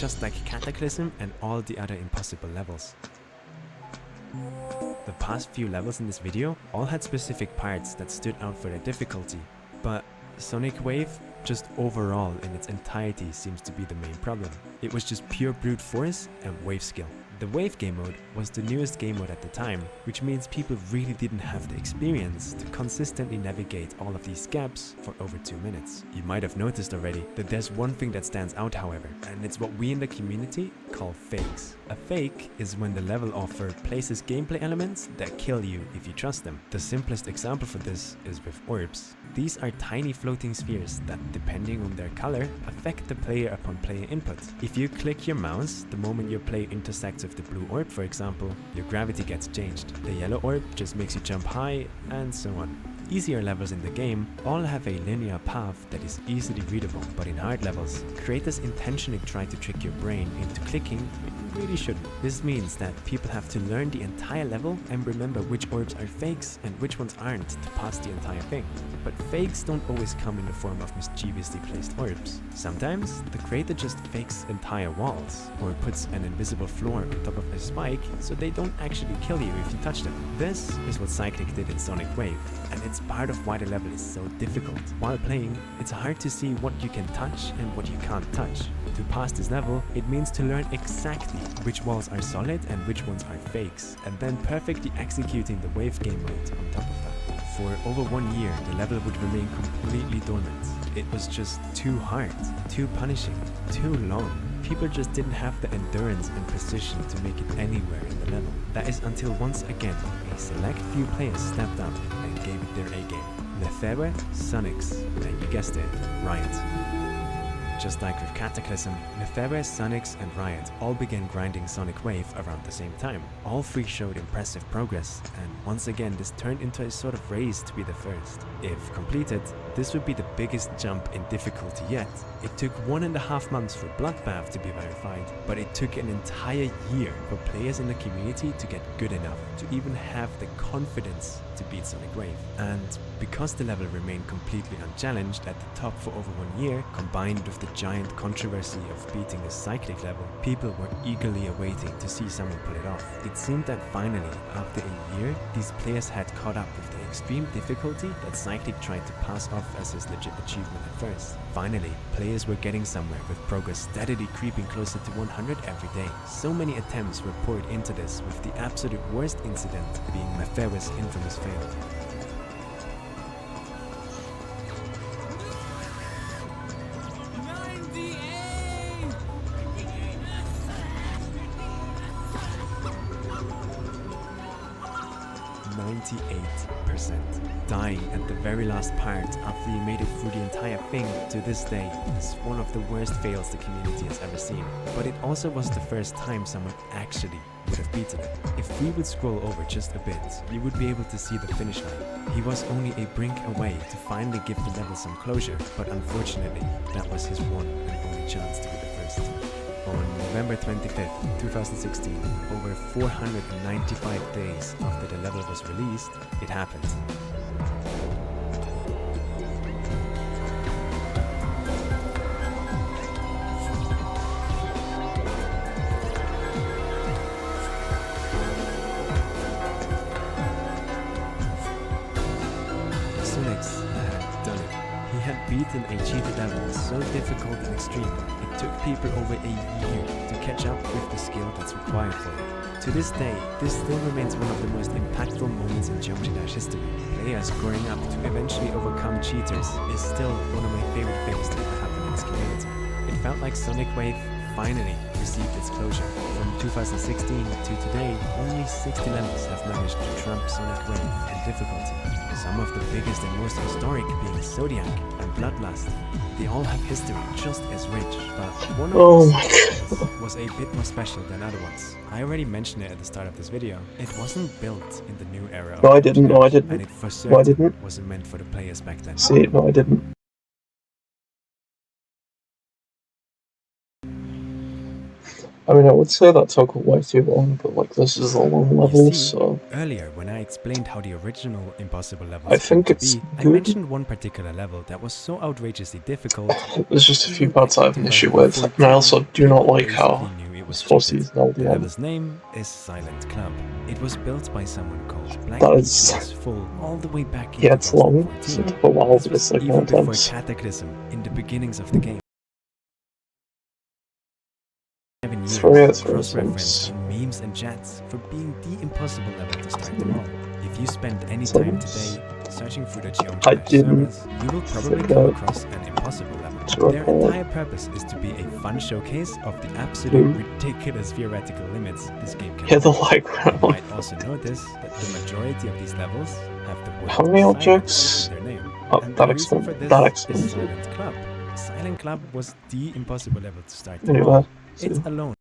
just like Cataclysm and all the other impossible levels. The past few levels in this video all had specific parts that stood out for their difficulty, but Sonic Wave, just overall in its entirety, seems to be the main problem. It was just pure brute force and wave skill. The Wave game mode was the newest game mode at the time, which means people really didn't have the experience to consistently navigate all of these gaps for over 2 minutes. You might have noticed already that there's one thing that stands out, however, and it's what we in the community call fakes. A fake is when the level offer places gameplay elements that kill you if you trust them. The simplest example for this is with orbs. These are tiny floating spheres that, depending on their color, affect the player upon player input. If you click your mouse the moment your player intersects with the blue orb, for example, your gravity gets changed. The yellow orb just makes you jump high, and so on. Easier levels in the game all have a linear path that is easily readable, but in hard levels, creators intentionally try to trick your brain into clicking when you really shouldn't. This means that people have to learn the entire level and remember which orbs are fakes and which ones aren't to pass the entire thing. But fakes don't always come in the form of mischievously placed orbs. Sometimes, the creator just fakes entire walls, or puts an invisible floor on top of a spike so they don't actually kill you if you touch them. This is what Cyclic did in Sonic Wave, and it's part of why the level is so difficult. While playing, it's hard to see what you can touch and what you can't touch. To pass this level, it means to learn exactly which walls are solid and which ones are fakes, and then perfectly executing the Wave game mode on top of that. For over 1 year, the level would remain completely dormant. It was just too hard, too punishing, too long. People just didn't have the endurance and precision to make it anywhere in the level. That is until once again, a select few players stepped up and gave it their A-game. Lefebvre, Sonics, and you guessed it, Riot. Just like with Cataclysm, Lefebvre, Sonics, and Riot all began grinding Sonic Wave around the same time. All three showed impressive progress, and once again this turned into a sort of race to be the first. If completed, this would be the biggest jump in difficulty yet. It took 1.5 months for Bloodbath to be verified, but it took an entire year for players in the community to get good enough to even have the confidence to beat Sonic Wave. And because the level remained completely unchallenged at the top for over 1 year, combined with the giant controversy of beating the Cyclic level, people were eagerly awaiting to see someone pull it off. It seemed that finally, after a year, these players had caught up with the extreme difficulty that Cyclic tried to pass off as his legit achievement at first. Finally, players were getting somewhere, with progress steadily creeping closer to 100 every day. So many attempts were poured into this, with the absolute worst incident being Lefebvre's infamous fail. Dying at the very last part after you made it through the entire thing to this day is one of the worst fails the community has ever seen. But it also was the first time someone actually would have beaten it. If we would scroll over just a bit, you would be able to see the finish line. He was only a brink away to finally give the level some closure, but unfortunately, that was his one and only chance to be the first. On November 25th, 2016, over 495 days after the level was released, it happened. Sonics had done it. He had beaten a cheated level so difficult and extreme, it took people over a year to catch up with the skill that's required for it. To this day, this still remains one of the most impactful moments in Geometry Dash history. Players growing up to eventually overcome cheaters is still one of my favorite things to ever happen in this community. It felt like Sonic Wave finally received its closure. From 2016 to today, only 60 levels have managed to trump Sonic Wave in difficulty. Some of the biggest and most historic being Zodiac and Bloodlust. They all have history just as rich, but one of them was a bit more special than other ones. I already mentioned it at the start of this video. It wasn't built in the new era of and it for certain wasn't meant for the players back then. See, no, I didn't. I mean, I would say that took way too long, but like this is a long level, You see, so earlier when I explained how the original impossible I levels came think to it's be, I good. mentioned one particular level that was so outrageously difficult. There's just a few Even parts I have an issue with, and I also do not like how I'm supposed to use an The LDM. level's name is Silent Club. It was built by someone called Black That Beach is- was full all the way back in Yeah, it's long, so 2014. it took a while This to was get like even 9 before times. Cataclysm in the beginnings of the game. 7 It's years, very cross-referenced sense. in memes and chats for being the impossible level to start them all. If you spend any So time today searching through the I geom didn't servers, you will probably come forget across an impossible level. to Their record. entire purpose is to be a fun showcase of the absolute ridiculous theoretical limits this game can Yeah, the hold. light You round. might also notice that the majority of these levels have the word How many silent objects? in their name. Oh, And that the reason for explains. this is Silent Club. Silent Club was the impossible level to start them Anyway, all. so It's alone.